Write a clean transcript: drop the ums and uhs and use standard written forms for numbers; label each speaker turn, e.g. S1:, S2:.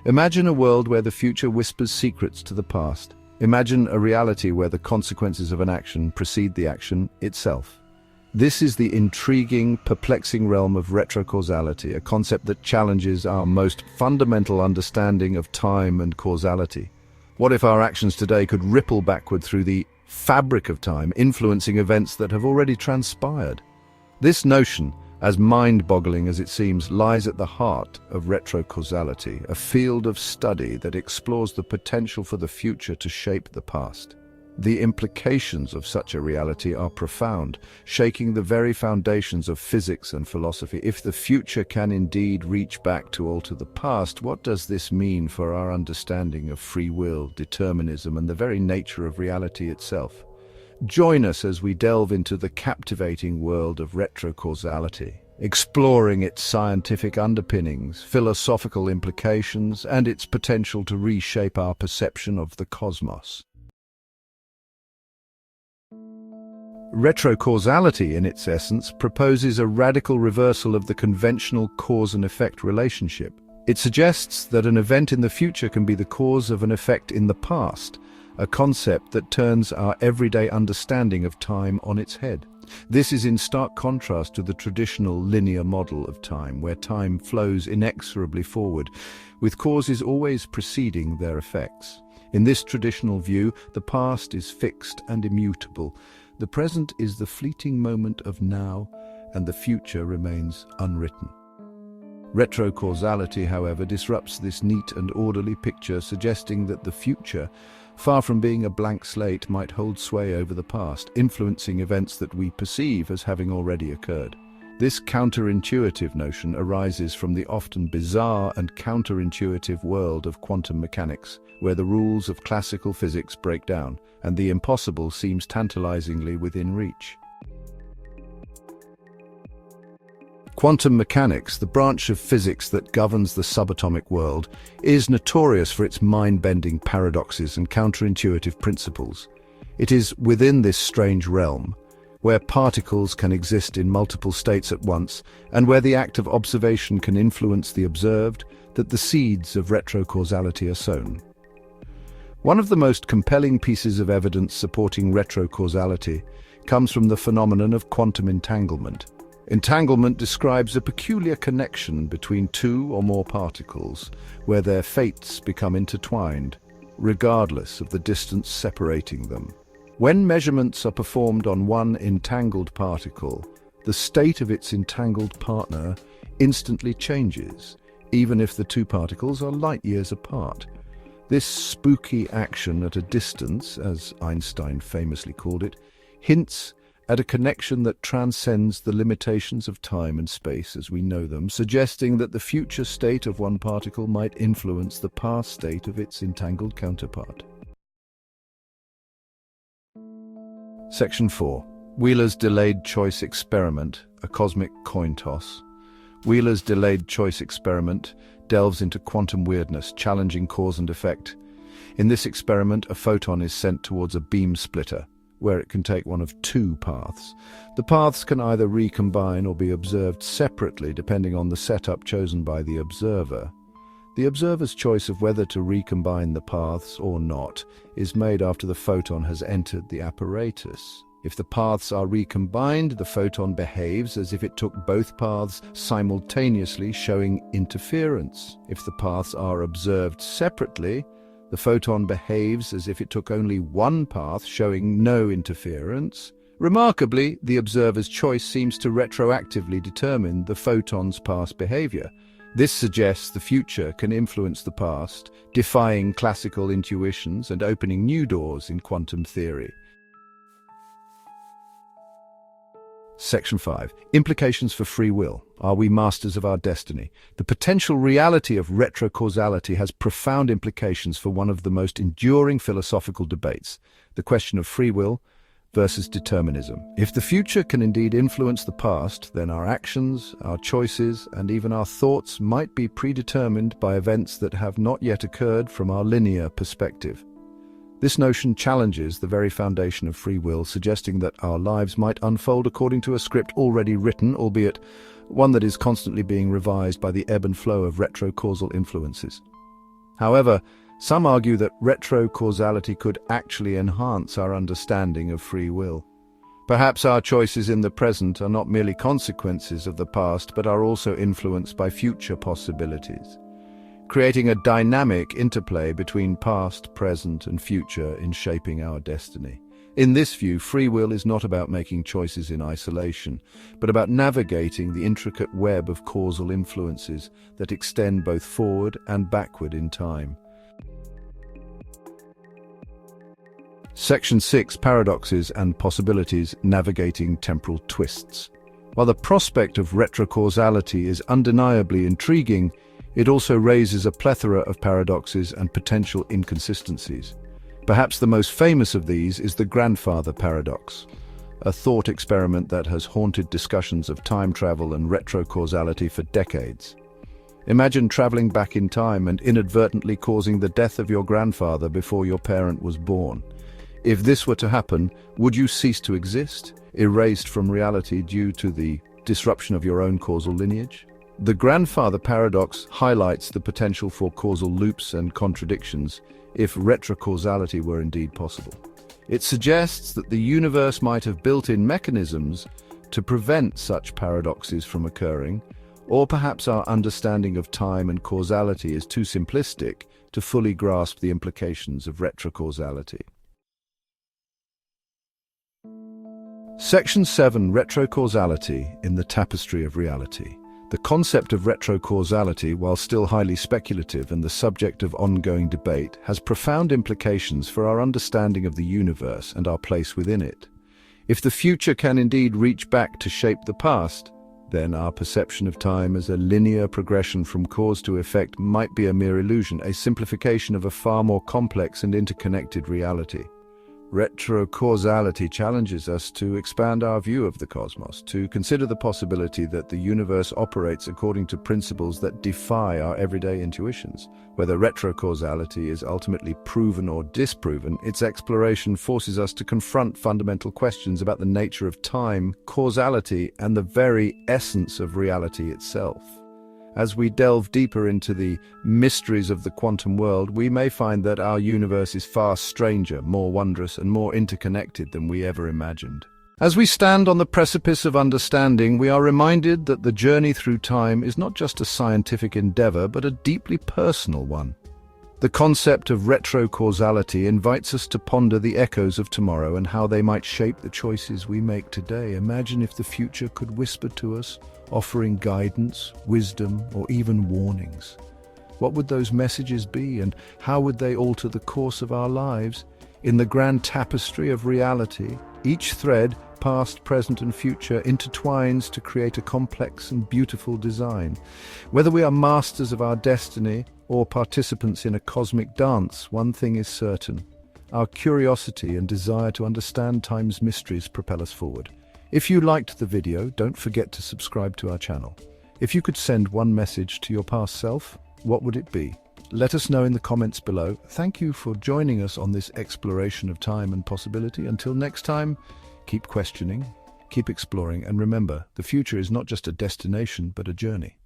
S1: Imagine a world where the future whispers secrets to the past. Imagine a reality where the consequences of an action precede the action itself. This is the intriguing, perplexing realm of retrocausality, a concept that challenges our most fundamental understanding of time and causality. What if our actions today could ripple backward through the fabric of time, influencing events that have already transpired? This notion, as mind-boggling as it seems, lies at the heart of retrocausality, a field of study that explores the potential for the future to shape the past. The implications of such a reality are profound, shaking the very foundations of physics and philosophy. If the future can indeed reach back to alter the past, what does this mean for our understanding of free will, determinism, and the very nature of reality itself? Join us as we delve into the captivating world of retrocausality, exploring its scientific underpinnings, philosophical implications, and its potential to reshape our perception of the cosmos. Retrocausality, in its essence, proposes a radical reversal of the conventional cause and effect relationship. It suggests that an event in the future can be the cause of an effect in the past, a concept that turns our everyday understanding of time on its head. This is in stark contrast to the traditional linear model of time, where time flows inexorably forward, with causes always preceding their effects. In this traditional view, the past is fixed and immutable. The present is the fleeting moment of now, and the future remains unwritten. Retrocausality, however, disrupts this neat and orderly picture, suggesting that the future, far from being a blank slate, might hold sway over the past, influencing events that we perceive as having already occurred. This counterintuitive notion arises from the often bizarre and counterintuitive world of quantum mechanics, where the rules of classical physics break down, and the impossible seems tantalizingly within reach. Quantum mechanics, the branch of physics that governs the subatomic world, is notorious for its mind-bending paradoxes and counterintuitive principles. It is within this strange realm, where particles can exist in multiple states at once, and where the act of observation can influence the observed, that the seeds of retrocausality are sown. One of the most compelling pieces of evidence supporting retrocausality comes from the phenomenon of quantum entanglement. Entanglement describes a peculiar connection between two or more particles, where their fates become intertwined, regardless of the distance separating them. When measurements are performed on one entangled particle, the state of its entangled partner instantly changes, even if the two particles are light years apart. This spooky action at a distance, as Einstein famously called it, hints at a connection that transcends the limitations of time and space as we know them, suggesting that the future state of one particle might influence the past state of its entangled counterpart. Section 4. Wheeler's Delayed Choice Experiment, a Cosmic Coin Toss. Wheeler's Delayed Choice Experiment delves into quantum weirdness, challenging cause and effect. In this experiment, a photon is sent towards a beam splitter, where it can take one of two paths. The paths can either recombine or be observed separately, depending on the setup chosen by the observer. The observer's choice of whether to recombine the paths or not is made after the photon has entered the apparatus. If the paths are recombined, the photon behaves as if it took both paths simultaneously, showing interference. If the paths are observed separately, the photon behaves as if it took only one path, showing no interference. Remarkably, the observer's choice seems to retroactively determine the photon's past behavior. This suggests the future can influence the past, defying classical intuitions and opening new doors in quantum theory. Section 5. Implications for free will. Are we masters of our destiny? The potential reality of retrocausality has profound implications for one of the most enduring philosophical debates, the question of free will versus determinism. If the future can indeed influence the past, then our actions, our choices, and even our thoughts might be predetermined by events that have not yet occurred from our linear perspective. This notion challenges the very foundation of free will, suggesting that our lives might unfold according to a script already written, albeit one that is constantly being revised by the ebb and flow of retrocausal influences. However, some argue that retrocausality could actually enhance our understanding of free will. Perhaps our choices in the present are not merely consequences of the past, but are also influenced by future possibilities, creating a dynamic interplay between past, present, and future in shaping our destiny. In this view, free will is not about making choices in isolation, but about navigating the intricate web of causal influences that extend both forward and backward in time. Section 6: Paradoxes and Possibilities, Navigating Temporal Twists. While the prospect of retrocausality is undeniably intriguing, it also raises a plethora of paradoxes and potential inconsistencies. Perhaps the most famous of these is the grandfather paradox, a thought experiment that has haunted discussions of time travel and retrocausality for decades. Imagine traveling back in time and inadvertently causing the death of your grandfather before your parent was born. If this were to happen, would you cease to exist, erased from reality due to the disruption of your own causal lineage? The grandfather paradox highlights the potential for causal loops and contradictions if retrocausality were indeed possible. It suggests that the universe might have built-in mechanisms to prevent such paradoxes from occurring, or perhaps our understanding of time and causality is too simplistic to fully grasp the implications of retrocausality. Section 7: Retrocausality in the Tapestry of Reality. The concept of retrocausality, while still highly speculative and the subject of ongoing debate, has profound implications for our understanding of the universe and our place within it. If the future can indeed reach back to shape the past, then our perception of time as a linear progression from cause to effect might be a mere illusion, a simplification of a far more complex and interconnected reality. Retrocausality challenges us to expand our view of the cosmos, to consider the possibility that the universe operates according to principles that defy our everyday intuitions. Whether retrocausality is ultimately proven or disproven, its exploration forces us to confront fundamental questions about the nature of time, causality, and the very essence of reality itself. As we delve deeper into the mysteries of the quantum world, we may find that our universe is far stranger, more wondrous, and more interconnected than we ever imagined. As we stand on the precipice of understanding, we are reminded that the journey through time is not just a scientific endeavor, but a deeply personal one. The concept of retrocausality invites us to ponder the echoes of tomorrow and how they might shape the choices we make today. Imagine if the future could whisper to us, offering guidance, wisdom, or even warnings. What would those messages be, and how would they alter the course of our lives? In the grand tapestry of reality, each thread, past, present, and future, intertwines to create a complex and beautiful design. Whether we are masters of our destiny or participants in a cosmic dance, one thing is certain: our curiosity and desire to understand time's mysteries propel us forward. If you liked the video, don't forget to subscribe to our channel. If you could send one message to your past self, what would it be? Let us know in the comments below. Thank you for joining us on this exploration of time and possibility. Until next time, keep questioning, keep exploring, and remember, the future is not just a destination, but a journey.